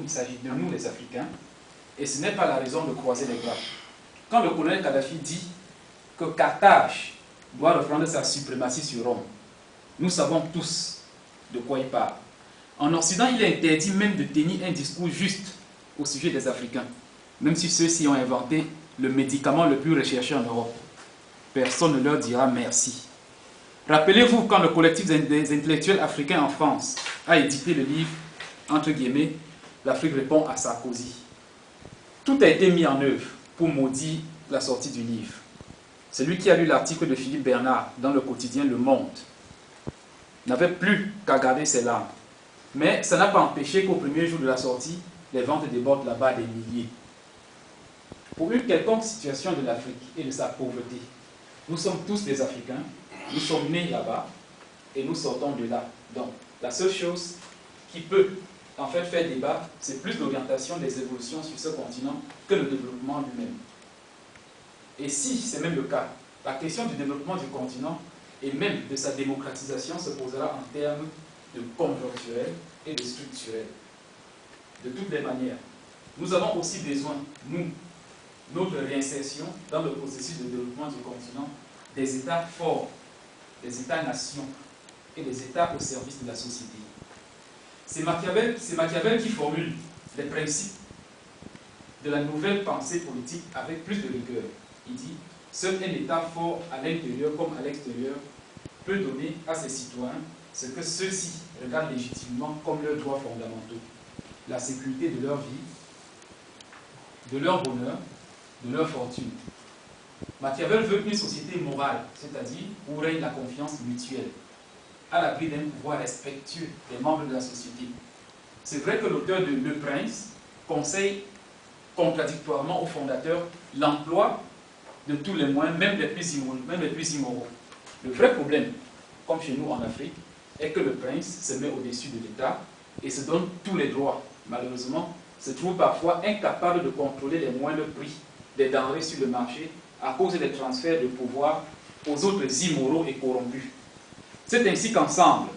il s'agit de nous les Africains, et ce n'est pas la raison de croiser les bras. Quand le colonel Kadhafi dit que Carthage doit reprendre sa suprématie sur Rome, nous savons tous de quoi il parle. En Occident, il est interdit même de tenir un discours juste au sujet des Africains, même si ceux-ci ont inventé le médicament le plus recherché en Europe. Personne ne leur dira merci. Rappelez-vous quand le collectif des intellectuels africains en France a édité le livre, entre guillemets, l'Afrique répond à Sarkozy. Tout a été mis en œuvre pour maudire la sortie du livre. Celui qui a lu l'article de Philippe Bernard dans le quotidien Le Monde n'avait plus qu'à garder ses larmes. Mais ça n'a pas empêché qu'au premier jour de la sortie, les ventes débordent là-bas des milliers. Pour une quelconque situation de l'Afrique et de sa pauvreté, nous sommes tous des Africains, nous sommes nés là-bas et nous sortons de là. Donc, la seule chose qui peut en fait faire débat, c'est plus l'orientation des évolutions sur ce continent que le développement lui-même. Et si c'est même le cas, la question du développement du continent et même de sa démocratisation se posera en termes de conjoncturel et de structurel. De toutes les manières, nous avons aussi besoin, nous, notre réinsertion dans le processus de développement du continent, des États forts, des États-nations et des États au service de la société. C'est Machiavel qui formule les principes de la nouvelle pensée politique avec plus de rigueur. Il dit « Seul un État fort à l'intérieur comme à l'extérieur peut donner à ses citoyens ce que ceux-ci regardent légitimement comme leurs droits fondamentaux, la sécurité de leur vie, de leur bonheur, de leur fortune. » Machiavel veut une société morale, c'est-à-dire où règne la confiance mutuelle, à l'abri d'un pouvoir respectueux des membres de la société. C'est vrai que l'auteur de Le Prince conseille contradictoirement aux fondateurs l'emploi de tous les moyens, même les plus immoraux. Le vrai problème, comme chez nous en Afrique, est que le prince se met au-dessus de l'État et se donne tous les droits. Malheureusement, se trouve parfois incapable de contrôler les moindres prix des denrées sur le marché à cause des transferts de pouvoir aux autres immoraux et corrompus. C'est ainsi qu'ensemble,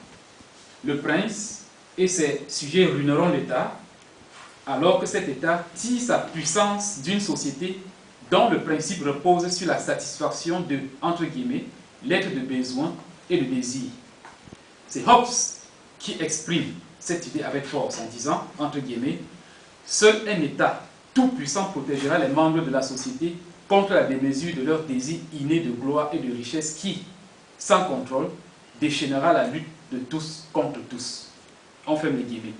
le prince et ses sujets ruineront l'État, alors que cet État tire sa puissance d'une société dont le principe repose sur la satisfaction de, entre guillemets, l'être de besoin et de désir. C'est Hobbes qui exprime cette idée avec force en disant, entre guillemets, seul un État tout-puissant protégera les membres de la société contre la démesure de leur désir inné de gloire et de richesse qui, sans contrôle, déchaînera la lutte de tous contre tous. On ferme les guillemets.